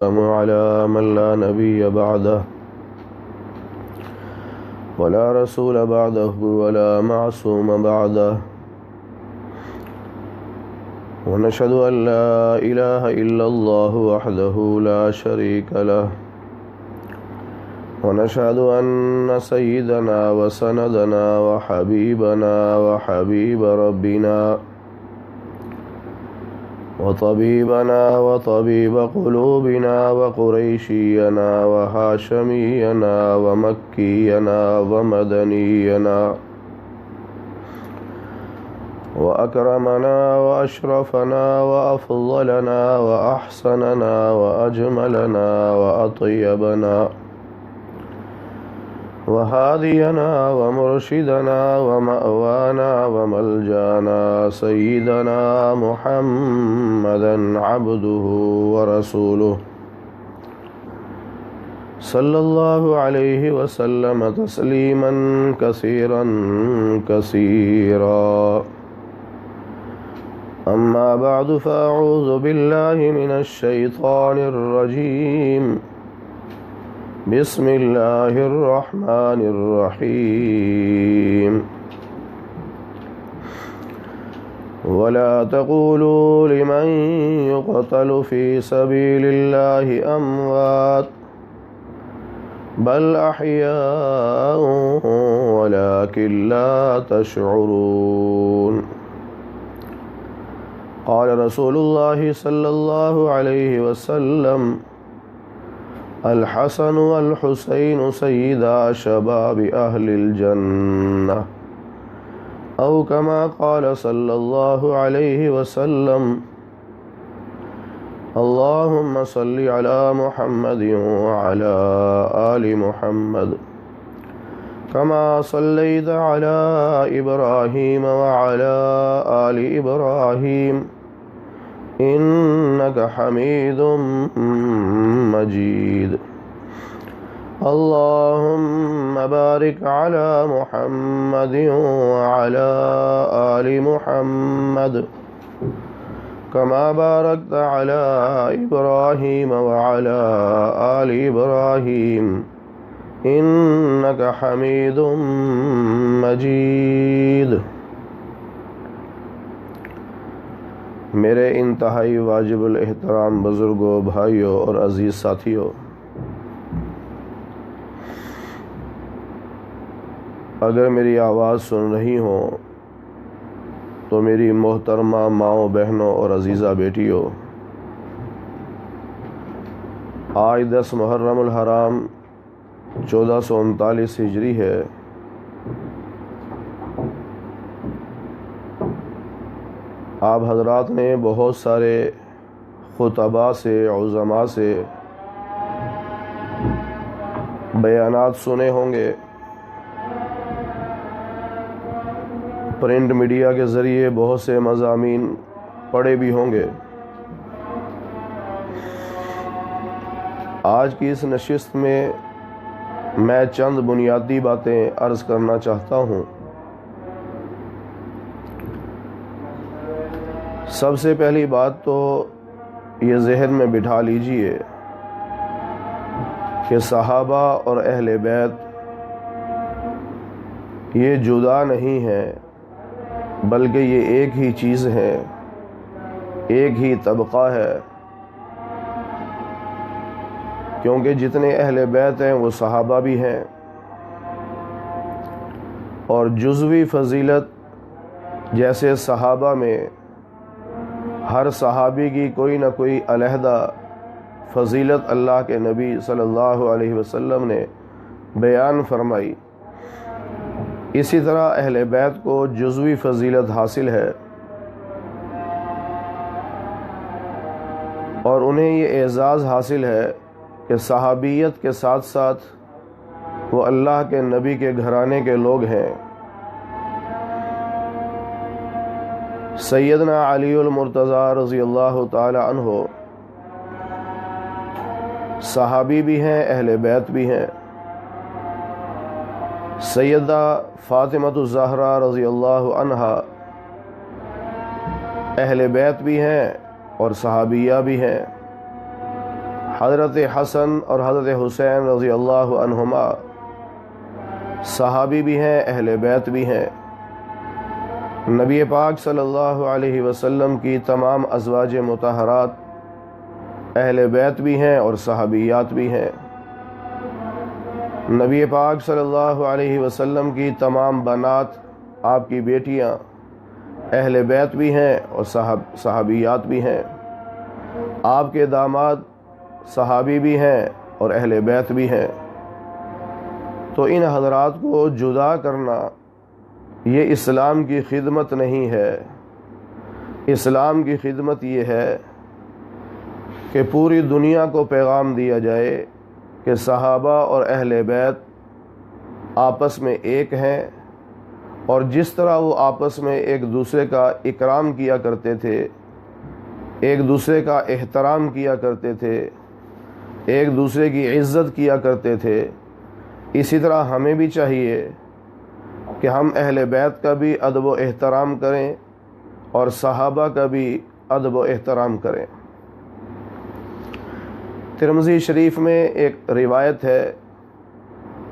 على من لا نبي بعده ولا رسول بعده ولا معصوم بعده ونشهد أن لا إله إلا الله وحده لا شريك له ونشهد أن سيدنا وسندنا وحبيبنا وحبيب ربنا وطبيبنا وطبيب قلوبنا وقريشينا وهاشمينا ومكينا ومدنينا وأكرمنا وأشرفنا وأفضلنا وأحسننا وأجملنا وأطيبنا وهادينا ومرشدنا ومأوانا وملجانا سيدنا محمدا عبده ورسوله صلى الله عليه وسلم تسليما كثيرا كثيرا. أما بعد فأعوذ بالله من الشيطان الرجيم. بسم الله الرحمن الرحيم. ولا تقولوا لمن يقتل في سبيل الله أموات بل أحياء ولكن لا تشعرون. قال رسول الله صلى الله عليه وسلم: الحسن والحسين سيدا شباب أهل الجنة، أو كما قال صلى الله عليه وسلم: اللهم صل على محمد وعلى آل محمد كما صليت على إبراهيم وعلى آل إبراهيم إنك حميد مجيد. اللهم بارك على محمد وعلى آل محمد كما باركت على إبراهيم وعلى آل إبراهيم إنك حميد مجيد. میرے انتہائی واجب الاحترام بزرگوں، بھائیوں اور عزیز ساتھیوں، اگر میری آواز سن رہی ہوں تو میری محترمہ ماؤں، بہنوں اور عزیزہ بیٹیوں، آج 10 محرم الحرام 1439 ہجری ہے۔ آپ حضرات نے بہت سارے خطباء سے، عظماء سے بیانات سنے ہوں گے، پرنٹ میڈیا کے ذریعے بہت سے مضامین پڑھے بھی ہوں گے۔ آج کی اس نشست میں میں چند بنیادی باتیں عرض کرنا چاہتا ہوں۔ سب سے پہلی بات تو یہ ذہن میں بٹھا لیجئے کہ صحابہ اور اہل بیت یہ جدا نہیں ہیں، بلکہ یہ ایک ہی چیز ہے، ایک ہی طبقہ ہے، کیونکہ جتنے اہل بیت ہیں وہ صحابہ بھی ہیں، اور جزوی فضیلت جیسے صحابہ میں ہر صحابی کی کوئی نہ کوئی علیحدہ فضیلت اللہ کے نبی صلی اللہ علیہ وسلم نے بیان فرمائی، اسی طرح اہل بیت کو جزوی فضیلت حاصل ہے، اور انہیں یہ اعزاز حاصل ہے کہ صحابیت کے ساتھ ساتھ وہ اللہ کے نبی کے گھرانے کے لوگ ہیں۔ سیدنا علی المرتضیٰ رضی اللہ تعالی عنہ صحابی بھی ہیں، اہل بیت بھی ہیں۔ سیدہ فاطمۃ الزہرا رضی اللہ عنہا اہل بیت بھی ہیں اور صحابیہ بھی ہیں۔ حضرت حسن اور حضرت حسین رضی اللہ عنہما صحابی بھی ہیں، اہل بیت بھی ہیں۔ نبی پاک صلی اللہ علیہ وسلم کی تمام ازواج مطہرات اہل بیت بھی ہیں اور صحابیات بھی ہیں۔ نبی پاک صلی اللہ علیہ وسلم کی تمام بنات، آپ کی بیٹیاں اہل بیت بھی ہیں اور صحابیات بھی ہیں۔ آپ کے داماد صحابی بھی ہیں اور اہل بیت بھی ہیں۔ تو ان حضرات کو جدا کرنا یہ اسلام کی خدمت نہیں ہے۔ اسلام کی خدمت یہ ہے کہ پوری دنیا کو پیغام دیا جائے کہ صحابہ اور اہل بیت آپس میں ایک ہیں، اور جس طرح وہ آپس میں ایک دوسرے کا اکرام کیا کرتے تھے، ایک دوسرے کا احترام کیا کرتے تھے، ایک دوسرے کی عزت کیا کرتے تھے، اسی طرح ہمیں بھی چاہیے کہ ہم اہل بیت کا بھی ادب و احترام کریں اور صحابہ کا بھی ادب و احترام کریں۔ ترمذی شریف میں ایک روایت ہے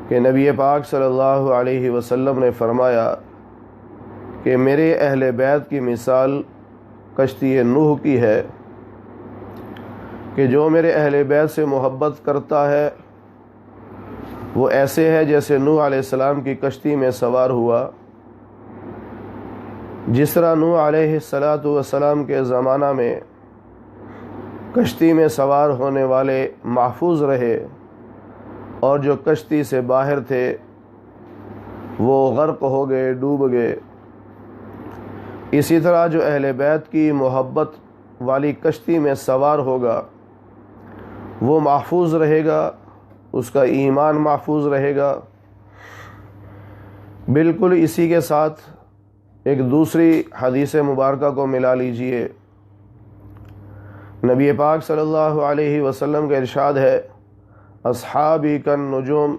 کہ نبی پاک صلی اللہ علیہ وسلم نے فرمایا کہ میرے اہل بیت کی مثال کشتی نوح کی ہے، کہ جو میرے اہل بیت سے محبت کرتا ہے وہ ایسے ہے جیسے نوح علیہ السلام کی کشتی میں سوار ہوا۔ جس طرح نوح علیہ السلام کے زمانہ میں کشتی میں سوار ہونے والے محفوظ رہے اور جو کشتی سے باہر تھے وہ غرق ہو گئے، ڈوب گئے، اسی طرح جو اہل بیت کی محبت والی کشتی میں سوار ہوگا وہ محفوظ رہے گا، اس کا ایمان محفوظ رہے گا۔ بالکل اسی کے ساتھ ایک دوسری حدیث مبارکہ کو ملا لیجئے۔ نبی پاک صلی اللہ علیہ وسلم کا ارشاد ہے، اصحابی کالنجوم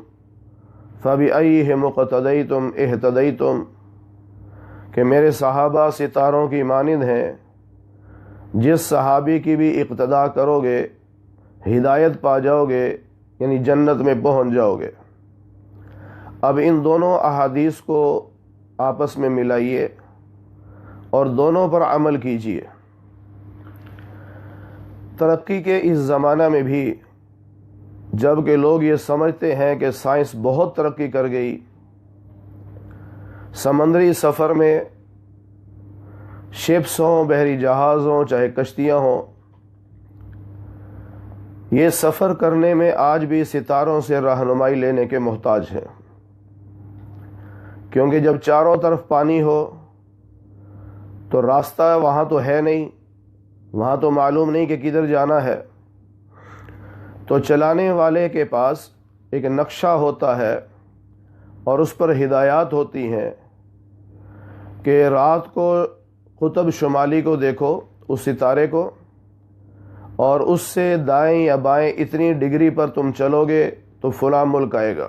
فبأیہم اقتدیتم اہتدیتم، کہ میرے صحابہ ستاروں کی مانند ہیں، جس صحابی کی بھی اقتداء کرو گے ہدایت پا جاؤ گے، یعنی جنت میں پہنچ جاؤ گے۔ اب ان دونوں احادیث کو آپس میں ملائیے اور دونوں پر عمل کیجیے۔ ترقی کے اس زمانہ میں بھی جب کہ لوگ یہ سمجھتے ہیں کہ سائنس بہت ترقی کر گئی، سمندری سفر میں شپس ہوں، بحری جہاز ہوں، چاہے کشتیاں ہوں، یہ سفر کرنے میں آج بھی ستاروں سے رہنمائی لینے کے محتاج ہیں، کیونکہ جب چاروں طرف پانی ہو تو راستہ وہاں تو ہے نہیں، وہاں تو معلوم نہیں کہ کدھر جانا ہے، تو چلانے والے کے پاس ایک نقشہ ہوتا ہے اور اس پر ہدایات ہوتی ہیں کہ رات کو قطب شمالی کو دیکھو، اس ستارے کو، اور اس سے دائیں یا بائیں اتنی ڈگری پر تم چلو گے تو فلاں ملک آئے گا۔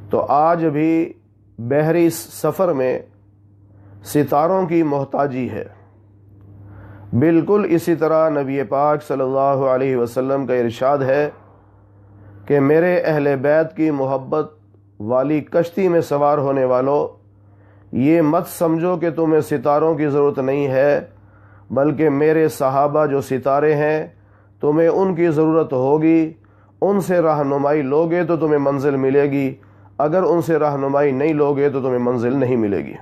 تو آج بھی بحری سفر میں ستاروں کی محتاجی ہے۔ بالکل اسی طرح نبی پاک صلی اللہ علیہ وسلم کا ارشاد ہے کہ میرے اہل بیت کی محبت والی کشتی میں سوار ہونے والوں، یہ مت سمجھو کہ تمہیں ستاروں کی ضرورت نہیں ہے، بلکہ میرے صحابہ جو ستارے ہیں تمہیں ان کی ضرورت ہوگی، ان سے رہنمائی لوگے تو تمہیں منزل ملے گی، اگر ان سے رہنمائی نہیں لوگے تو تمہیں منزل نہیں ملے گی۔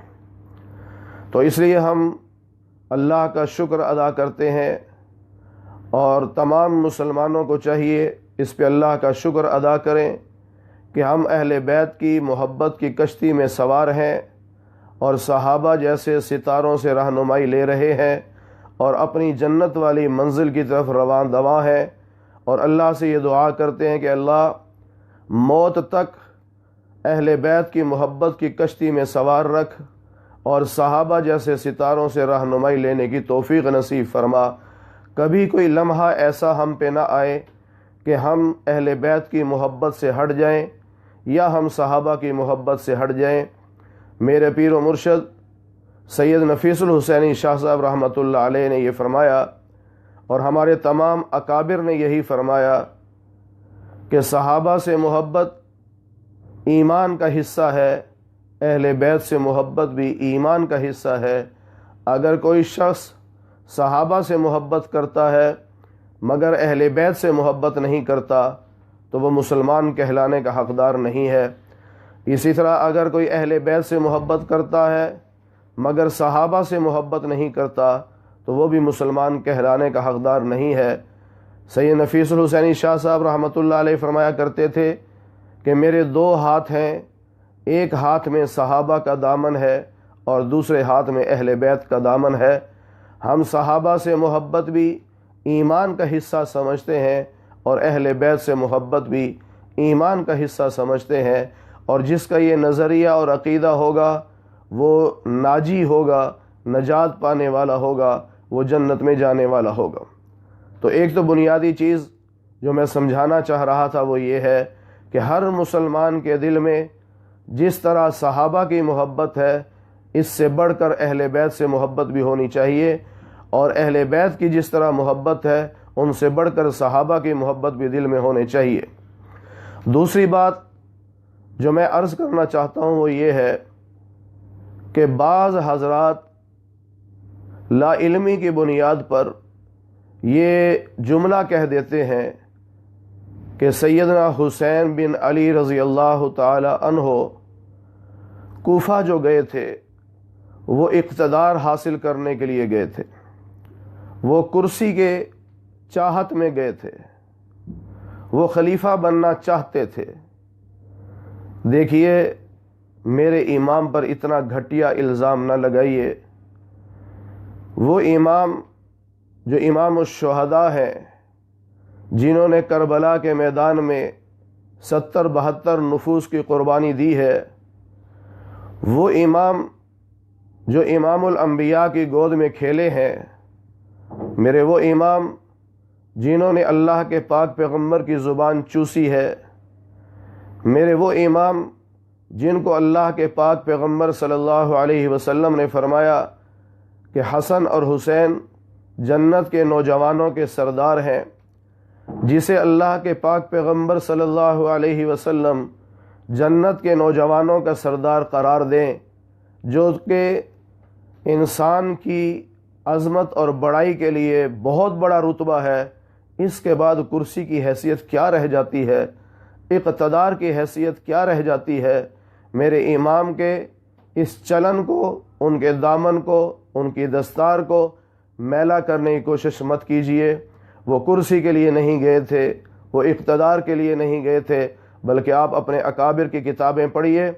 تو اس لیے ہم اللہ کا شکر ادا کرتے ہیں، اور تمام مسلمانوں کو چاہیے اس پہ اللہ کا شکر ادا کریں کہ ہم اہل بیت کی محبت کی کشتی میں سوار ہیں اور صحابہ جیسے ستاروں سے رہنمائی لے رہے ہیں اور اپنی جنت والی منزل کی طرف رواں دواں ہیں، اور اللہ سے یہ دعا کرتے ہیں کہ اللہ موت تک اہل بیت کی محبت کی کشتی میں سوار رکھ اور صحابہ جیسے ستاروں سے رہنمائی لینے کی توفیق نصیب فرما۔ کبھی کوئی لمحہ ایسا ہم پہ نہ آئے کہ ہم اہل بیت کی محبت سے ہٹ جائیں یا ہم صحابہ کی محبت سے ہٹ جائیں۔ میرے پیر و مرشد سید نفیس الحسینی شاہ صاحب رحمۃ اللہ علیہ نے یہ فرمایا، اور ہمارے تمام اکابر نے یہی فرمایا کہ صحابہ سے محبت ایمان کا حصہ ہے، اہل بیت سے محبت بھی ایمان کا حصہ ہے۔ اگر کوئی شخص صحابہ سے محبت کرتا ہے مگر اہل بیت سے محبت نہیں کرتا تو وہ مسلمان کہلانے کا حقدار نہیں ہے۔ اسی طرح اگر کوئی اہل بیت سے محبت کرتا ہے مگر صحابہ سے محبت نہیں کرتا تو وہ بھی مسلمان کہلانے کا حقدار نہیں ہے۔ سید نفیس الحسینی شاہ صاحب رحمۃ اللہ علیہ فرمایا کرتے تھے کہ میرے دو ہاتھ ہیں، ایک ہاتھ میں صحابہ کا دامن ہے اور دوسرے ہاتھ میں اہل بیت کا دامن ہے۔ ہم صحابہ سے محبت بھی ایمان کا حصہ سمجھتے ہیں اور اہل بیت سے محبت بھی ایمان کا حصہ سمجھتے ہیں، اور جس کا یہ نظریہ اور عقیدہ ہوگا وہ ناجی ہوگا، نجات پانے والا ہوگا، وہ جنت میں جانے والا ہوگا۔ تو ایک تو بنیادی چیز جو میں سمجھانا چاہ رہا تھا وہ یہ ہے کہ ہر مسلمان کے دل میں جس طرح صحابہ کی محبت ہے اس سے بڑھ کر اہل بیت سے محبت بھی ہونی چاہیے، اور اہل بیت کی جس طرح محبت ہے ان سے بڑھ کر صحابہ کی محبت بھی دل میں ہونی چاہیے۔ دوسری بات جو میں عرض کرنا چاہتا ہوں وہ یہ ہے کہ بعض حضرات لا علمی کی بنیاد پر یہ جملہ کہہ دیتے ہیں کہ سیدنا حسین بن علی رضی اللہ تعالی عنہ کوفہ جو گئے تھے وہ اقتدار حاصل کرنے کے لیے گئے تھے، وہ کرسی کے چاہت میں گئے تھے، وہ خلیفہ بننا چاہتے تھے۔ دیکھیے میرے امام پر اتنا گھٹیا الزام نہ لگائیے۔ وہ امام جو امام الشہداء ہیں، جنہوں نے کربلا کے میدان میں 70-72 نفوس کی قربانی دی ہے، وہ امام جو امام الانبیاء کی گود میں کھیلے ہیں، میرے وہ امام جنہوں نے اللہ کے پاک پیغمبر کی زبان چوسی ہے، میرے وہ امام جن کو اللہ کے پاک پیغمبر صلی اللہ علیہ وسلم نے فرمایا کہ حسن اور حسین جنت کے نوجوانوں کے سردار ہیں، جسے اللہ کے پاک پیغمبر صلی اللہ علیہ وسلم جنت کے نوجوانوں کا سردار قرار دیں، جو کہ انسان کی عظمت اور بڑائی کے لیے بہت بڑا رتبہ ہے۔ اس کے بعد کرسی کی حیثیت کیا رہ جاتی ہے، اقتدار کی حیثیت کیا رہ جاتی ہے؟ میرے امام کے اس چلن کو، ان کے دامن کو، ان کی دستار کو میلا کرنے کی کوشش مت کیجیے۔ وہ کرسی کے لیے نہیں گئے تھے، وہ اقتدار کے لیے نہیں گئے تھے، بلکہ آپ اپنے اکابر کی کتابیں پڑھیے۔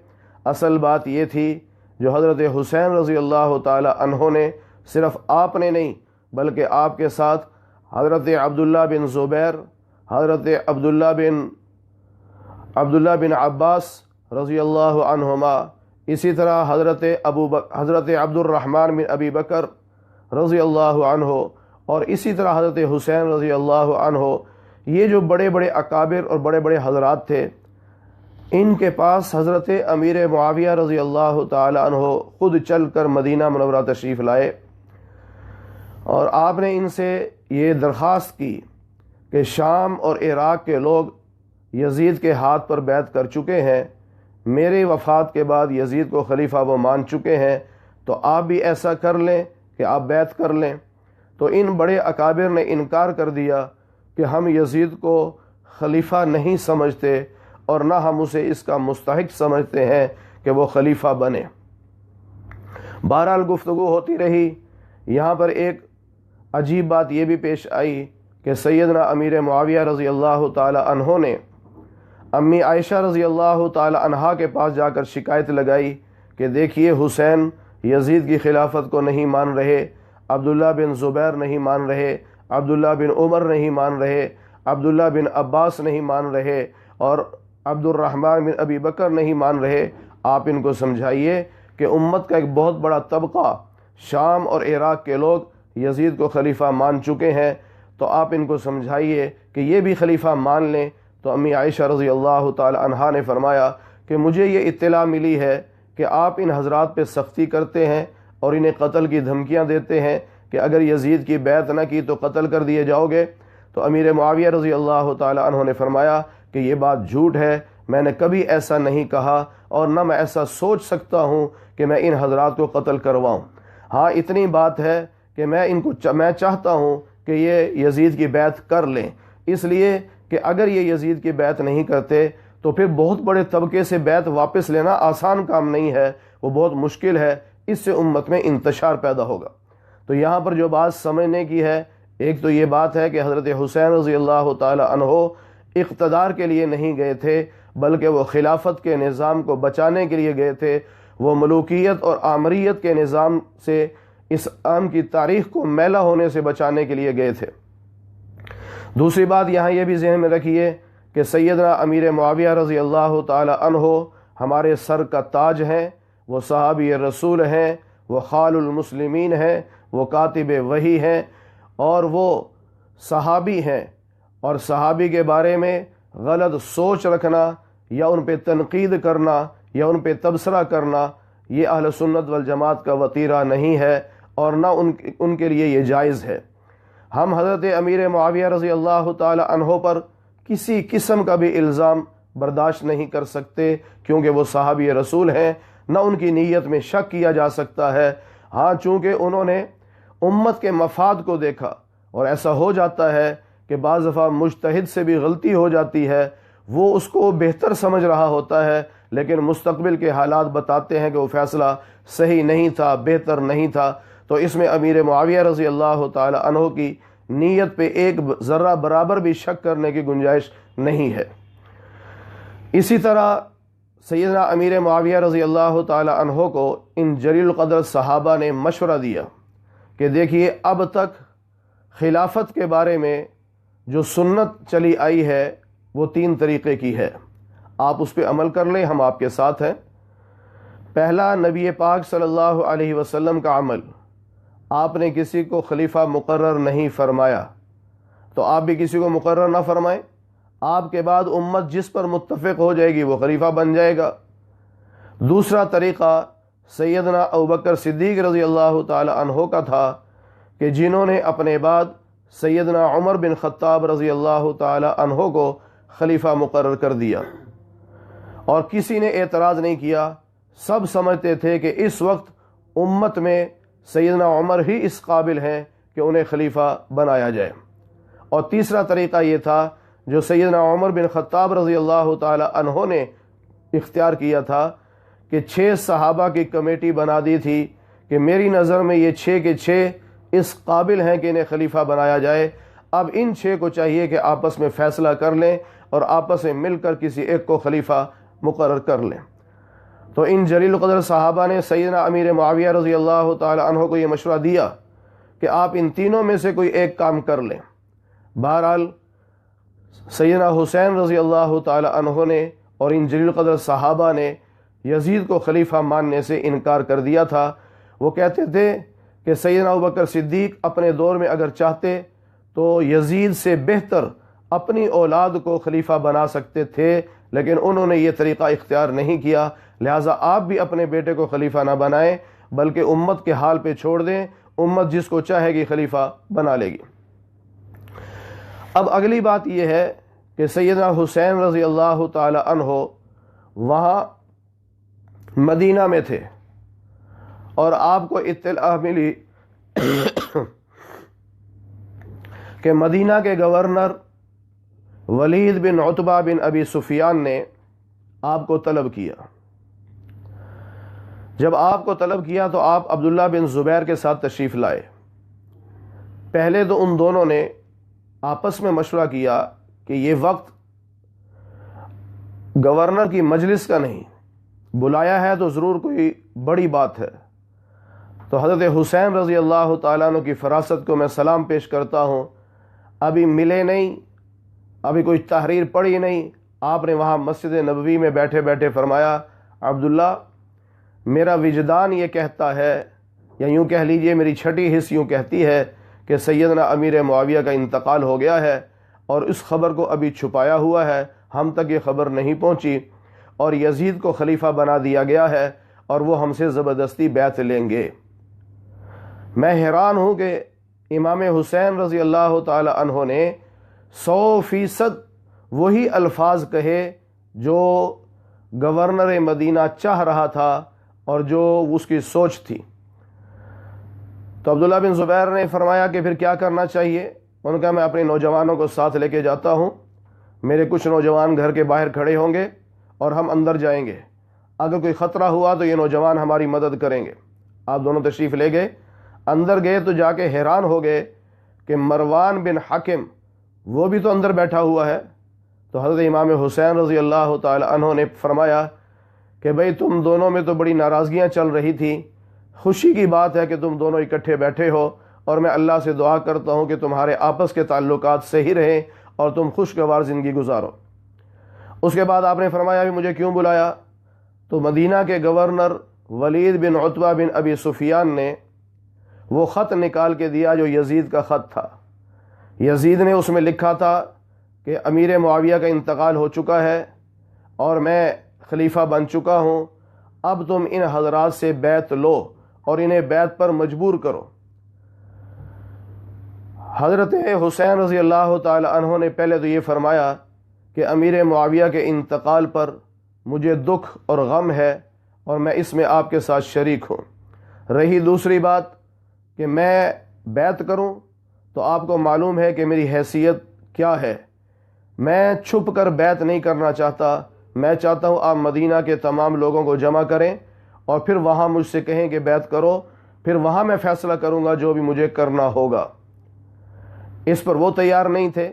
اصل بات یہ تھی جو حضرت حسین رضی اللہ تعالی عنہ نے، صرف آپ نے نہیں بلکہ آپ کے ساتھ حضرت عبداللہ بن زبیر، حضرت عبداللہ بن عباس رضی اللہ عنہما، اسی طرح حضرت عبد الرحمن بن ابی بکر رضی اللہ عنہ، اور اسی طرح حضرت حسین رضی اللہ عنہ، یہ جو بڑے بڑے اکابر اور بڑے بڑے حضرات تھے، ان کے پاس حضرت امیر معاویہ رضی اللہ تعالی عنہ خود چل کر مدینہ منورہ تشریف لائے، اور آپ نے ان سے یہ درخواست کی کہ شام اور عراق کے لوگ یزید کے ہاتھ پر بیعت کر چکے ہیں، میرے وفات کے بعد یزید کو خلیفہ وہ مان چکے ہیں، تو آپ بھی ایسا کر لیں کہ آپ بیعت کر لیں۔ تو ان بڑے اکابر نے انکار کر دیا کہ ہم یزید کو خلیفہ نہیں سمجھتے اور نہ ہم اسے اس کا مستحق سمجھتے ہیں کہ وہ خلیفہ بنے۔ بہرحال گفتگو ہوتی رہی، یہاں پر ایک عجیب بات یہ بھی پیش آئی کہ سیدنا امیر معاویہ رضی اللہ تعالی عنہ نے امی عائشہ رضی اللہ تعالی عنہا کے پاس جا کر شکایت لگائی کہ دیکھیے حسین یزید کی خلافت کو نہیں مان رہے، عبداللہ بن زبیر نہیں مان رہے، عبداللہ بن عمر نہیں مان رہے، عبداللہ بن عباس نہیں مان رہے، اور عبد الرحمن بن ابی بکر نہیں مان رہے۔ آپ ان کو سمجھائیے کہ امت کا ایک بہت بڑا طبقہ شام اور عراق کے لوگ یزید کو خلیفہ مان چکے ہیں، تو آپ ان کو سمجھائیے کہ یہ بھی خلیفہ مان لیں۔ تو امی عائشہ رضی اللہ تعالی عنہا نے فرمایا کہ مجھے یہ اطلاع ملی ہے کہ آپ ان حضرات پہ سختی کرتے ہیں اور انہیں قتل کی دھمکیاں دیتے ہیں کہ اگر یزید کی بیعت نہ کی تو قتل کر دیے جاؤ گے، تو امیر معاویہ رضی اللہ تعالی عنہ نے فرمایا کہ یہ بات جھوٹ ہے، میں نے کبھی ایسا نہیں کہا اور نہ میں ایسا سوچ سکتا ہوں کہ میں ان حضرات کو قتل کرواؤں۔ ہاں اتنی بات ہے کہ میں چاہتا ہوں کہ یہ یزید کی بیعت کر لیں، اس لیے کہ اگر یہ یزید کی بیعت نہیں کرتے تو پھر بہت بڑے طبقے سے بیعت واپس لینا آسان کام نہیں ہے، وہ بہت مشکل ہے، اس سے امت میں انتشار پیدا ہوگا۔ تو یہاں پر جو بات سمجھنے کی ہے، ایک تو یہ بات ہے کہ حضرت حسین رضی اللہ تعالی عنہ اقتدار کے لیے نہیں گئے تھے، بلکہ وہ خلافت کے نظام کو بچانے کے لیے گئے تھے، وہ ملوکیت اور آمریت کے نظام سے اسلام کی تاریخ کو میلہ ہونے سے بچانے کے لیے گئے تھے۔ دوسری بات یہاں یہ بھی ذہن میں رکھیے کہ سیدنا امیر معاویہ رضی اللہ تعالی عنہ ہمارے سر کا تاج ہیں، وہ صحابی رسول ہیں، وہ خال المسلمین ہیں، وہ کاتب وحی ہیں، اور وہ صحابی ہیں، اور صحابی کے بارے میں غلط سوچ رکھنا یا ان پہ تنقید کرنا یا ان پہ تبصرہ کرنا یہ اہل سنت والجماعت کا وتیرہ نہیں ہے، اور نہ ان کے لیے یہ جائز ہے۔ ہم حضرت امیر معاویہ رضی اللہ تعالی عنہ پر کسی قسم کا بھی الزام برداشت نہیں کر سکتے، کیونکہ وہ صحابی رسول ہیں، نہ ان کی نیت میں شک کیا جا سکتا ہے۔ ہاں چونکہ انہوں نے امت کے مفاد کو دیکھا، اور ایسا ہو جاتا ہے کہ بعض دفعہ مجتہد سے بھی غلطی ہو جاتی ہے، وہ اس کو بہتر سمجھ رہا ہوتا ہے لیکن مستقبل کے حالات بتاتے ہیں کہ وہ فیصلہ صحیح نہیں تھا، بہتر نہیں تھا، تو اس میں امیر معاویہ رضی اللہ تعالی عنہ کی نیت پہ ایک ذرہ برابر بھی شک کرنے کی گنجائش نہیں ہے۔ اسی طرح سیدنا امیر معاویہ رضی اللہ تعالی عنہ کو ان جلیل القدر صحابہ نے مشورہ دیا کہ دیکھیے اب تک خلافت کے بارے میں جو سنت چلی آئی ہے وہ 3 طریقے کی ہے، آپ اس پہ عمل کر لیں، ہم آپ کے ساتھ ہیں۔ پہلا، نبی پاک صلی اللہ علیہ وسلم کا عمل، آپ نے کسی کو خلیفہ مقرر نہیں فرمایا تو آپ بھی کسی کو مقرر نہ فرمائیں، آپ کے بعد امت جس پر متفق ہو جائے گی وہ خلیفہ بن جائے گا۔ دوسرا طریقہ سیدنا ابوبکر صدیق رضی اللہ تعالی عنہ کا تھا کہ جنہوں نے اپنے بعد سیدنا عمر بن خطاب رضی اللہ تعالی عنہ کو خلیفہ مقرر کر دیا، اور کسی نے اعتراض نہیں کیا، سب سمجھتے تھے کہ اس وقت امت میں سیدنا عمر ہی اس قابل ہیں کہ انہیں خلیفہ بنایا جائے۔ اور تیسرا طریقہ یہ تھا جو سیدنا عمر بن خطاب رضی اللہ تعالی عنہ نے اختیار کیا تھا کہ 6 صحابہ کی کمیٹی بنا دی تھی کہ میری نظر میں یہ 6 کے 6 اس قابل ہیں کہ انہیں خلیفہ بنایا جائے، اب ان 6 کو چاہیے کہ آپس میں فیصلہ کر لیں اور آپس میں مل کر کسی ایک کو خلیفہ مقرر کر لیں۔ تو ان جلیل القدر صحابہ نے سیدنا امیر معاویہ رضی اللہ تعالی عنہ کو یہ مشورہ دیا کہ آپ ان تینوں میں سے کوئی ایک کام کر لیں۔ بہرحال سیدنا حسین رضی اللہ تعالی عنہ نے اور ان جلیل القدر صحابہ نے یزید کو خلیفہ ماننے سے انکار کر دیا تھا۔ وہ کہتے تھے کہ سیدنا ابوبکر صدیق اپنے دور میں اگر چاہتے تو یزید سے بہتر اپنی اولاد کو خلیفہ بنا سکتے تھے، لیکن انہوں نے یہ طریقہ اختیار نہیں کیا، لہٰذا آپ بھی اپنے بیٹے کو خلیفہ نہ بنائیں بلکہ امت کے حال پہ چھوڑ دیں، امت جس کو چاہے گی خلیفہ بنا لے گی۔ اب اگلی بات یہ ہے کہ سیدنا حسین رضی اللہ تعالی عنہ وہاں مدینہ میں تھے، اور آپ کو اطلاع ملی کہ مدینہ کے گورنر ولید بن عتبہ بن ابی سفیان نے آپ کو طلب کیا۔ جب آپ کو طلب کیا تو آپ عبداللہ بن زبیر کے ساتھ تشریف لائے۔ پہلے تو ان دونوں نے آپس میں مشورہ کیا کہ یہ وقت گورنر کی مجلس کا نہیں، بلایا ہے تو ضرور کوئی بڑی بات ہے۔ تو حضرت حسین رضی اللہ تعالیٰ عنہ کی فراست کو میں سلام پیش کرتا ہوں، ابھی ملے نہیں، ابھی کوئی تحریر پڑھی نہیں، آپ نے وہاں مسجد نبوی میں بیٹھے بیٹھے فرمایا، عبداللہ میرا وجدان یہ کہتا ہے، یا یوں کہہ لیجئے میری چھٹی حص یوں کہتی ہے کہ سیدنا امیر معاویہ کا انتقال ہو گیا ہے، اور اس خبر کو ابھی چھپایا ہوا ہے، ہم تک یہ خبر نہیں پہنچی، اور یزید کو خلیفہ بنا دیا گیا ہے اور وہ ہم سے زبردستی بیعت لیں گے۔ میں حیران ہوں کہ امام حسین رضی اللہ تعالی عنہ نے 100% وہی الفاظ کہے جو گورنر مدینہ چاہ رہا تھا اور جو اس کی سوچ تھی۔ تو عبداللہ بن زبیر نے فرمایا کہ پھر کیا کرنا چاہیے؟ انہوں نے کہا میں اپنے نوجوانوں کو ساتھ لے کے جاتا ہوں، میرے کچھ نوجوان گھر کے باہر کھڑے ہوں گے اور ہم اندر جائیں گے، اگر کوئی خطرہ ہوا تو یہ نوجوان ہماری مدد کریں گے۔ آپ دونوں تشریف لے گئے، اندر گئے تو جا کے حیران ہو گئے کہ مروان بن حکم وہ بھی تو اندر بیٹھا ہوا ہے۔ تو حضرت امام حسین رضی اللہ تعالی عنہ نے فرمایا کہ بھئی تم دونوں میں تو بڑی ناراضگیاں چل رہی تھی، خوشی کی بات ہے کہ تم دونوں اکٹھے بیٹھے ہو، اور میں اللہ سے دعا کرتا ہوں کہ تمہارے آپس کے تعلقات صحیح رہیں اور تم خوشگوار زندگی گزارو۔ اس کے بعد آپ نے فرمایا بھی مجھے کیوں بلایا؟ تو مدینہ کے گورنر ولید بن عتبہ بن ابی سفیان نے وہ خط نکال کے دیا جو یزید کا خط تھا۔ یزید نے اس میں لکھا تھا کہ امیر معاویہ کا انتقال ہو چکا ہے اور میں خلیفہ بن چکا ہوں، اب تم ان حضرات سے بیعت لو اور انہیں بیعت پر مجبور کرو۔ حضرت حسین رضی اللہ تعالی عنہ نے پہلے تو یہ فرمایا کہ امیر معاویہ کے انتقال پر مجھے دکھ اور غم ہے اور میں اس میں آپ کے ساتھ شریک ہوں۔ رہی دوسری بات کہ میں بیعت کروں تو آپ کو معلوم ہے کہ میری حیثیت کیا ہے، میں چھپ کر بیعت نہیں کرنا چاہتا، میں چاہتا ہوں آپ مدینہ کے تمام لوگوں کو جمع کریں اور پھر وہاں مجھ سے کہیں کہ بیعت کرو، پھر وہاں میں فیصلہ کروں گا جو بھی مجھے کرنا ہوگا۔ اس پر وہ تیار نہیں تھے۔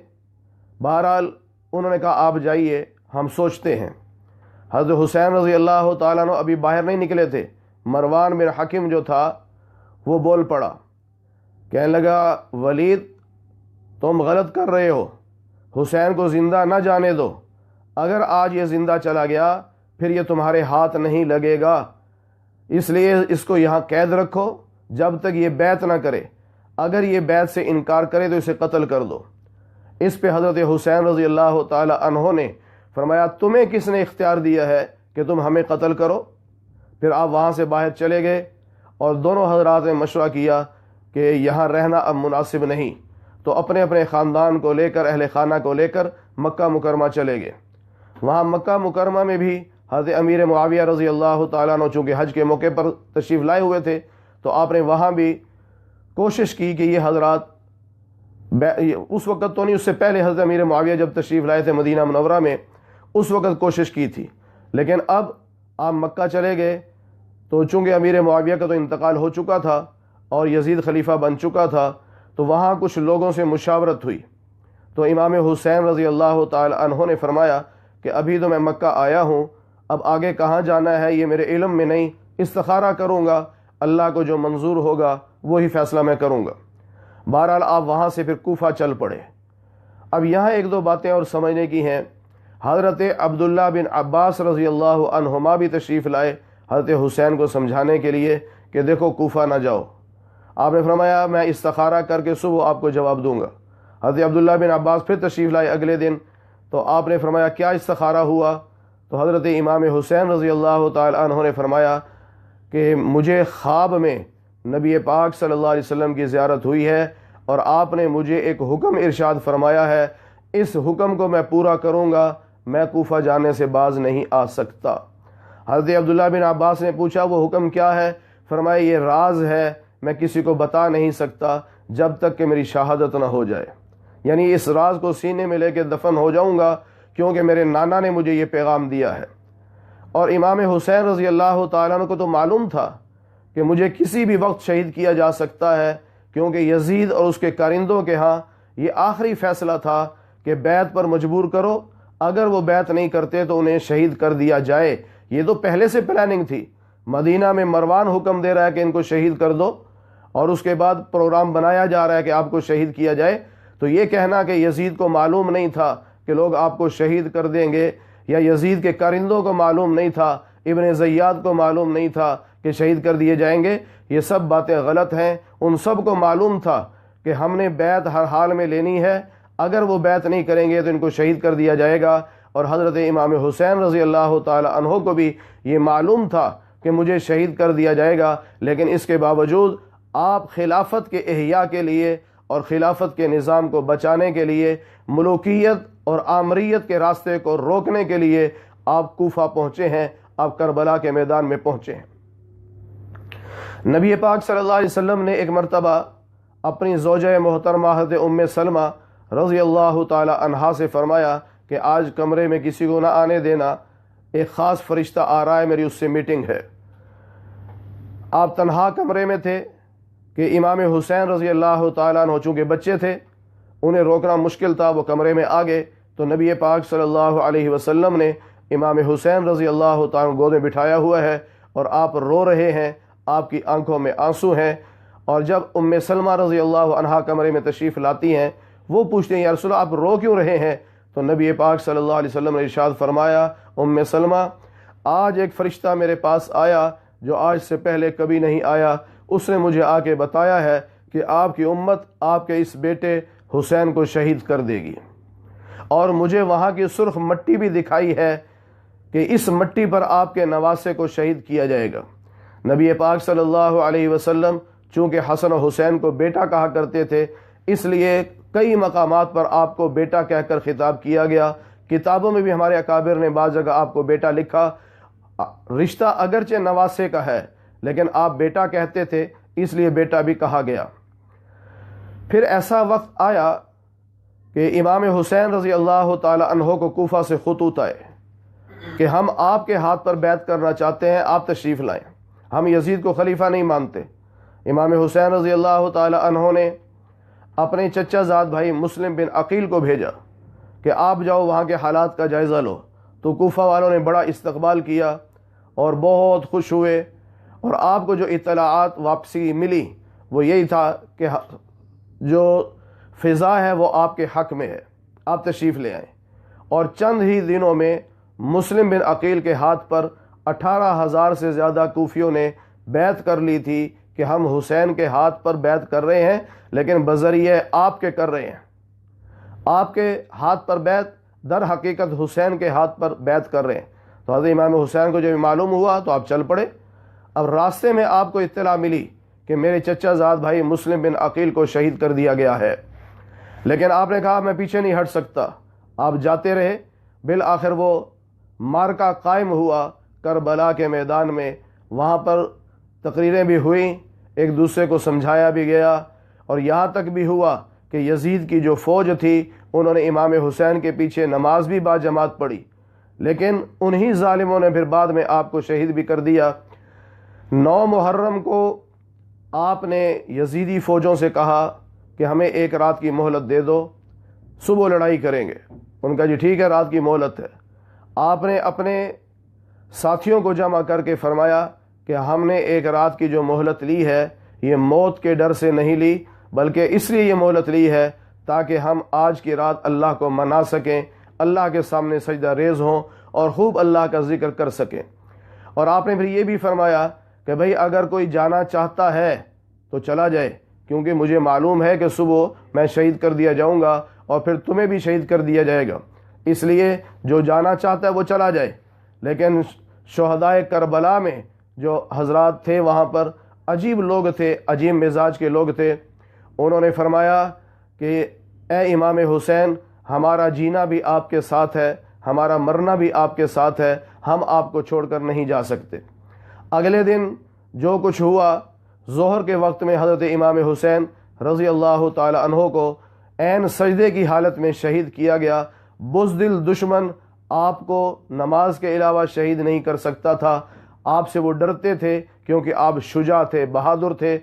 بہرحال انہوں نے کہا آپ جائیے، ہم سوچتے ہیں۔ حضرت حسین رضی اللہ تعالیٰ عنہ ابھی باہر نہیں نکلے تھے، مروان بن حکم جو تھا وہ بول پڑا، کہنے لگا ولید تم غلط کر رہے ہو، حسین کو زندہ نہ جانے دو، اگر آج یہ زندہ چلا گیا پھر یہ تمہارے ہاتھ نہیں لگے گا، اس لیے اس کو یہاں قید رکھو جب تک یہ بیعت نہ کرے، اگر یہ بیعت سے انکار کرے تو اسے قتل کر دو۔ اس پہ حضرت حسین رضی اللہ تعالی عنہ نے فرمایا تمہیں کس نے اختیار دیا ہے کہ تم ہمیں قتل کرو؟ پھر آپ وہاں سے باہر چلے گئے اور دونوں حضرات نے مشورہ کیا کہ یہاں رہنا اب مناسب نہیں، تو اپنے اپنے خاندان کو لے کر، اہل خانہ کو لے کر مکہ مکرمہ چلے گئے۔ وہاں مکہ مکرمہ میں بھی حضرت امیر معاویہ رضی اللہ تعالیٰ عنہ چونکہ حج کے موقع پر تشریف لائے ہوئے تھے تو آپ نے وہاں بھی کوشش کی کہ یہ حضرات اس وقت تو نہیں، اس سے پہلے حضرت امیر معاویہ جب تشریف لائے تھے مدینہ منورہ میں اس وقت کوشش کی تھی، لیکن اب آپ مکہ چلے گئے تو چونکہ امیر معاویہ کا تو انتقال ہو چکا تھا اور یزید خلیفہ بن چکا تھا، تو وہاں کچھ لوگوں سے مشاورت ہوئی۔ تو امام حسین رضی اللہ تعالی عنہ نے فرمایا کہ ابھی تو میں مکہ آیا ہوں، اب آگے کہاں جانا ہے یہ میرے علم میں نہیں، استخارہ کروں گا، اللہ کو جو منظور ہوگا وہی فیصلہ میں کروں گا۔ بہرحال آپ وہاں سے پھر کوفہ چل پڑے۔ اب یہاں ایک دو باتیں اور سمجھنے کی ہیں۔ حضرت عبداللہ بن عباس رضی اللہ عنہما بھی تشریف لائے حضرت حسین کو سمجھانے کے لیے کہ دیکھو کوفہ نہ جاؤ۔ آپ نے فرمایا میں استخارہ کر کے صبح آپ کو جواب دوں گا۔ حضرت عبداللہ بن عباس پھر تشریف لائے اگلے دن، تو آپ نے فرمایا کیا استخارہ ہوا؟ تو حضرت امام حسین رضی اللہ تعالی عنہ نے فرمایا کہ مجھے خواب میں نبی پاک صلی اللہ علیہ وسلم کی زیارت ہوئی ہے اور آپ نے مجھے ایک حکم ارشاد فرمایا ہے، اس حکم کو میں پورا کروں گا، میں کوفہ جانے سے باز نہیں آ سکتا۔ حضرت عبداللہ بن عباس نے پوچھا وہ حکم کیا ہے؟ فرمایا یہ راز ہے، میں کسی کو بتا نہیں سکتا جب تک کہ میری شہادت نہ ہو جائے، یعنی اس راز کو سینے میں لے کے دفن ہو جاؤں گا کیونکہ میرے نانا نے مجھے یہ پیغام دیا ہے۔ اور امام حسین رضی اللہ تعالیٰ عنہ کو تو معلوم تھا کہ مجھے کسی بھی وقت شہید کیا جا سکتا ہے، کیونکہ یزید اور اس کے کارندوں کے ہاں یہ آخری فیصلہ تھا کہ بیعت پر مجبور کرو، اگر وہ بیعت نہیں کرتے تو انہیں شہید کر دیا جائے۔ یہ تو پہلے سے پلاننگ تھی، مدینہ میں مروان حکم دے رہا ہے کہ ان کو شہید کر دو اور اس کے بعد پروگرام بنایا جا رہا ہے کہ آپ کو شہید کیا جائے۔ تو یہ کہنا کہ یزید کو معلوم نہیں تھا کہ لوگ آپ کو شہید کر دیں گے، یا یزید کے کارندوں کو معلوم نہیں تھا، ابن زیاد کو معلوم نہیں تھا کہ شہید کر دیے جائیں گے، یہ سب باتیں غلط ہیں۔ ان سب کو معلوم تھا کہ ہم نے بیعت ہر حال میں لینی ہے، اگر وہ بیعت نہیں کریں گے تو ان کو شہید کر دیا جائے گا۔ اور حضرت امام حسین رضی اللہ تعالی عنہ کو بھی یہ معلوم تھا کہ مجھے شہید کر دیا جائے گا، لیکن اس کے باوجود آپ خلافت کے احیاء کے لیے اور خلافت کے نظام کو بچانے کے لیے، ملوکیت اور آمریت کے راستے کو روکنے کے لیے آپ کوفہ پہنچے ہیں، آپ کربلا کے میدان میں پہنچے ہیں۔ نبی پاک صلی اللہ علیہ وسلم نے ایک مرتبہ اپنی زوجہ محترمہ حضرت ام سلمہ رضی اللہ تعالی عنہا سے فرمایا کہ آج کمرے میں کسی کو نہ آنے دینا، ایک خاص فرشتہ آ رہا ہے، میری اس سے میٹنگ ہے۔ آپ تنہا کمرے میں تھے کہ امام حسین رضی اللہ تعالیٰ عنہ چونکہ بچے تھے، انہیں روکنا مشکل تھا، وہ کمرے میں آ گئے تو نبی پاک صلی اللہ علیہ وسلم نے امام حسین رضی اللہ تعالیٰ گود میں بٹھایا ہوا ہے اور آپ رو رہے ہیں، آپ کی آنکھوں میں آنسو ہیں۔ اور جب ام سلمہ رضی اللہ عنہا کمرے میں تشریف لاتی ہیں، وہ پوچھتے ہیں یا رسول اللہ آپ رو کیوں رہے ہیں؟ تو نبی پاک صلی اللہ علیہ وسلم نے ارشاد فرمایا، ام سلمہ آج ایک فرشتہ میرے پاس آیا جو آج سے پہلے کبھی نہیں آیا، اس نے مجھے آ کے بتایا ہے کہ آپ کی امت آپ کے اس بیٹے حسین کو شہید کر دے گی، اور مجھے وہاں کی سرخ مٹی بھی دکھائی ہے کہ اس مٹی پر آپ کے نواسے کو شہید کیا جائے گا۔ نبی پاک صلی اللہ علیہ وسلم چونکہ حسن و حسین کو بیٹا کہا کرتے تھے، اس لیے کئی مقامات پر آپ کو بیٹا کہہ کر خطاب کیا گیا۔ کتابوں میں بھی ہمارے اکابر نے بعض جگہ آپ کو بیٹا لکھا۔ رشتہ اگرچہ نواسے کا ہے لیکن آپ بیٹا کہتے تھے، اس لیے بیٹا بھی کہا گیا۔ پھر ایسا وقت آیا کہ امام حسین رضی اللہ تعالی عنہ کو کوفہ سے خطوط آئے کہ ہم آپ کے ہاتھ پر بیعت کرنا چاہتے ہیں، آپ تشریف لائیں، ہم یزید کو خلیفہ نہیں مانتے۔ امام حسین رضی اللہ تعالی عنہ نے اپنے چچا زاد بھائی مسلم بن عقیل کو بھیجا کہ آپ جاؤ وہاں کے حالات کا جائزہ لو۔ تو کوفہ والوں نے بڑا استقبال کیا اور بہت خوش ہوئے، اور آپ کو جو اطلاعات واپسی ملی وہ یہی تھا کہ جو فضا ہے وہ آپ کے حق میں ہے، آپ تشریف لے آئیں۔ اور چند ہی دنوں میں مسلم بن عقیل کے ہاتھ پر 18,000 سے زیادہ کوفیوں نے بیعت کر لی تھی کہ ہم حسین کے ہاتھ پر بیعت کر رہے ہیں لیکن بذریعہ آپ کے کر رہے ہیں، آپ کے ہاتھ پر بیعت در حقیقت حسین کے ہاتھ پر بیعت کر رہے ہیں۔ تو حضرت امام حسین کو جب معلوم ہوا تو آپ چل پڑے۔ اب راستے میں آپ کو اطلاع ملی کہ میرے چچا زاد بھائی مسلم بن عقیل کو شہید کر دیا گیا ہے، لیکن آپ نے کہا میں پیچھے نہیں ہٹ سکتا، آپ جاتے رہے۔ بالآخر وہ مارکا قائم ہوا کربلا کے میدان میں، وہاں پر تقریریں بھی ہوئیں، ایک دوسرے کو سمجھایا بھی گیا، اور یہاں تک بھی ہوا کہ یزید کی جو فوج تھی انہوں نے امام حسین کے پیچھے نماز بھی با جماعت پڑھی، لیکن انہی ظالموں نے پھر بعد میں آپ کو شہید بھی کر دیا۔ 9 محرم کو آپ نے یزیدی فوجوں سے کہا کہ ہمیں ایک رات کی مہلت دے دو، صبح لڑائی کریں گے۔ ان کا جی ٹھیک ہے، رات کی مہلت ہے۔ آپ نے اپنے ساتھیوں کو جمع کر کے فرمایا کہ ہم نے ایک رات کی جو مہلت لی ہے یہ موت کے ڈر سے نہیں لی، بلکہ اس لیے یہ مہلت لی ہے تاکہ ہم آج کی رات اللہ کو منا سکیں، اللہ کے سامنے سجدہ ریز ہوں اور خوب اللہ کا ذکر کر سکیں۔ اور آپ نے پھر یہ بھی فرمایا کہ بھئی اگر کوئی جانا چاہتا ہے تو چلا جائے، کیونکہ مجھے معلوم ہے کہ صبح میں شہید کر دیا جاؤں گا اور پھر تمہیں بھی شہید کر دیا جائے گا، اس لیے جو جانا چاہتا ہے وہ چلا جائے۔ لیکن شہدائے کربلا میں جو حضرات تھے وہاں پر عجیب لوگ تھے، عجیب مزاج کے لوگ تھے، انہوں نے فرمایا کہ اے امام حسین، ہمارا جینا بھی آپ کے ساتھ ہے، ہمارا مرنا بھی آپ کے ساتھ ہے، ہم آپ کو چھوڑ کر نہیں جا سکتے۔ اگلے دن جو کچھ ہوا، ظہر کے وقت میں حضرت امام حسین رضی اللہ تعالی عنہ کو عین سجدے کی حالت میں شہید کیا گیا۔ بزدل دشمن آپ کو نماز کے علاوہ شہید نہیں کر سکتا تھا، آپ سے وہ ڈرتے تھے کیونکہ آپ شجاع تھے، بہادر تھے۔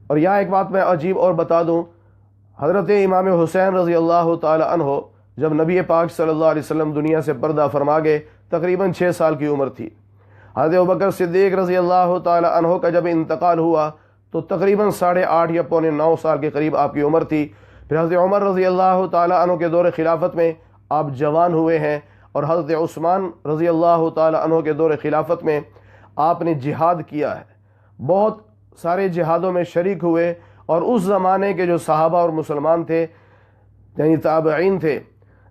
اور یہاں ایک بات میں عجیب اور بتا دوں، حضرت امام حسین رضی اللہ تعالی عنہ جب نبی پاک صلی اللہ علیہ وسلم دنیا سے پردہ فرما گئے، تقریباً 6 سال کی عمر تھی۔ حضرت ابوبکر صدیق رضی اللہ تعالی عنہ کا جب انتقال ہوا تو تقریباً 8.5 یا 9 سال کے قریب آپ کی عمر تھی۔ پھر حضرت عمر رضی اللہ تعالی عنہ کے دور خلافت میں آپ جوان ہوئے ہیں، اور حضرت عثمان رضی اللہ تعالی عنہ کے دور خلافت میں آپ نے جہاد کیا ہے، بہت سارے جہادوں میں شریک ہوئے۔ اور اس زمانے کے جو صحابہ اور مسلمان تھے، یعنی تابعین تھے،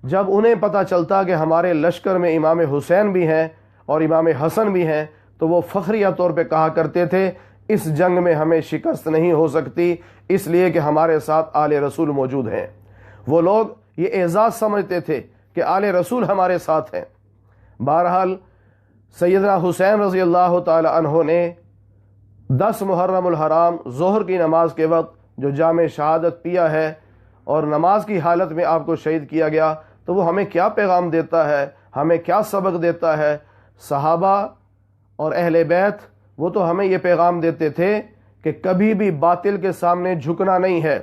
جب انہیں پتہ چلتا کہ ہمارے لشکر میں امام حسین بھی ہیں اور امام حسن بھی ہیں تو وہ فخریہ طور پہ کہا کرتے تھے اس جنگ میں ہمیں شکست نہیں ہو سکتی، اس لیے کہ ہمارے ساتھ آل رسول موجود ہیں۔ وہ لوگ یہ اعزاز سمجھتے تھے کہ آل رسول ہمارے ساتھ ہیں۔ بہرحال سیدنا حسین رضی اللہ تعالی عنہ نے 10 محرم الحرام ظہر کی نماز کے وقت جو جام شہادت پیا ہے اور نماز کی حالت میں آپ کو شہید کیا گیا، تو وہ ہمیں کیا پیغام دیتا ہے، ہمیں کیا سبق دیتا ہے؟ صحابہ اور اہل بیت وہ تو ہمیں یہ پیغام دیتے تھے کہ کبھی بھی باطل کے سامنے جھکنا نہیں ہے،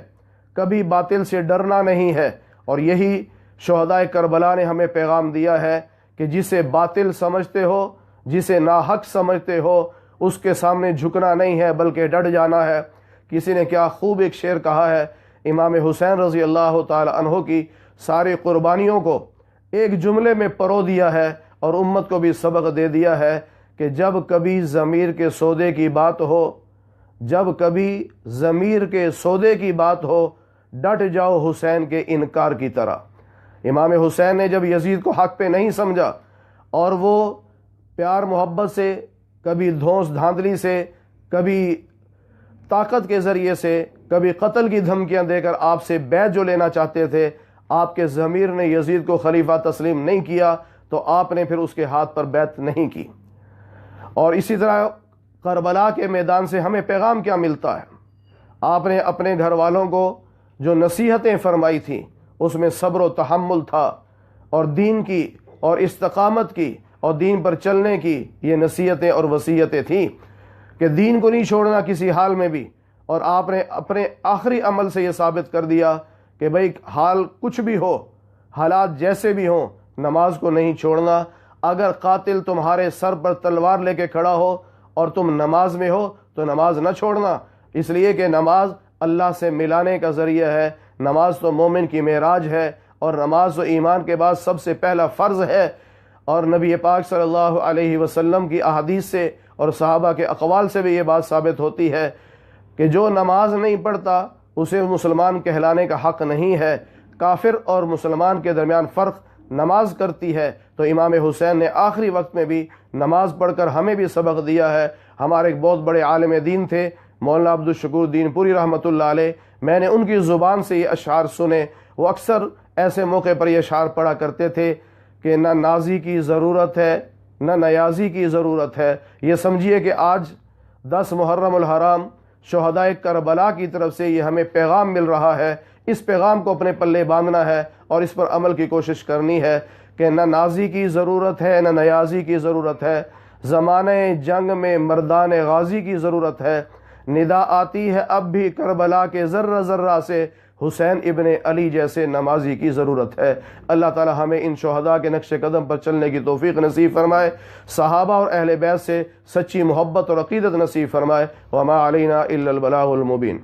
کبھی باطل سے ڈرنا نہیں ہے، اور یہی شہدائے کربلا نے ہمیں پیغام دیا ہے کہ جسے باطل سمجھتے ہو، جسے ناحق سمجھتے ہو، اس کے سامنے جھکنا نہیں ہے بلکہ ڈٹ جانا ہے۔ کسی نے کیا خوب ایک شعر کہا ہے، امام حسین رضی اللہ تعالی عنہ کی ساری قربانیوں کو ایک جملے میں پرو دیا ہے اور امت کو بھی سبق دے دیا ہے کہ جب کبھی ضمیر کے سودے کی بات ہو، جب کبھی ضمیر کے سودے کی بات ہو، ڈٹ جاؤ حسین کے انکار کی طرح۔ امام حسین نے جب یزید کو حق پہ نہیں سمجھا اور وہ پیار محبت سے، کبھی دھونس دھاندلی سے، کبھی طاقت کے ذریعے سے، کبھی قتل کی دھمکیاں دے کر آپ سے بیعت جو لینا چاہتے تھے، آپ کے ضمیر نے یزید کو خلیفہ تسلیم نہیں کیا تو آپ نے پھر اس کے ہاتھ پر بیعت نہیں کی۔ اور اسی طرح کربلا کے میدان سے ہمیں پیغام کیا ملتا ہے؟ آپ نے اپنے گھر والوں کو جو نصیحتیں فرمائی تھیں اس میں صبر و تحمل تھا، اور دین کی اور استقامت کی اور دین پر چلنے کی یہ نصیحتیں اور وصیتیں تھیں کہ دین کو نہیں چھوڑنا کسی حال میں بھی۔ اور آپ نے اپنے آخری عمل سے یہ ثابت کر دیا کہ بھئی حال کچھ بھی ہو، حالات جیسے بھی ہوں، نماز کو نہیں چھوڑنا۔ اگر قاتل تمہارے سر پر تلوار لے کے کھڑا ہو اور تم نماز میں ہو تو نماز نہ چھوڑنا، اس لیے کہ نماز اللہ سے ملانے کا ذریعہ ہے، نماز تو مومن کی معراج ہے، اور نماز تو ایمان کے بعد سب سے پہلا فرض ہے۔ اور نبی پاک صلی اللہ علیہ وسلم کی احادیث سے اور صحابہ کے اقوال سے بھی یہ بات ثابت ہوتی ہے کہ جو نماز نہیں پڑھتا اسے مسلمان کہلانے کا حق نہیں ہے۔ کافر اور مسلمان کے درمیان فرق نماز کرتی ہے، تو امام حسین نے آخری وقت میں بھی نماز پڑھ کر ہمیں بھی سبق دیا ہے۔ ہمارے ایک بہت بڑے عالم دین تھے مولانا عبدالشکور دین پوری رحمۃ اللہ علیہ، میں نے ان کی زبان سے یہ اشعار سنے۔ وہ اکثر ایسے موقع پر یہ اشعار پڑھا کرتے تھے کہ نہ نازی کی ضرورت ہے نہ نیازی کی ضرورت ہے۔ یہ سمجھیے کہ آج 10 محرم الحرام شہدائے کربلا کی طرف سے یہ ہمیں پیغام مل رہا ہے، اس پیغام کو اپنے پلے باندھنا ہے اور اس پر عمل کی کوشش کرنی ہے کہ نہ نازی کی ضرورت ہے نہ نیازی کی ضرورت ہے، زمانے جنگ میں مردان غازی کی ضرورت ہے۔ ندا آتی ہے اب بھی کربلا کے ذرہ ذرہ سے، حسین ابن علی جیسے نمازی کی ضرورت ہے۔ اللہ تعالی ہمیں ان شہداء کے نقش قدم پر چلنے کی توفیق نصیب فرمائے، صحابہ اور اہل بیت سے سچی محبت اور عقیدت نصیب فرمائے۔ وما علینا الا البلاغ المبین۔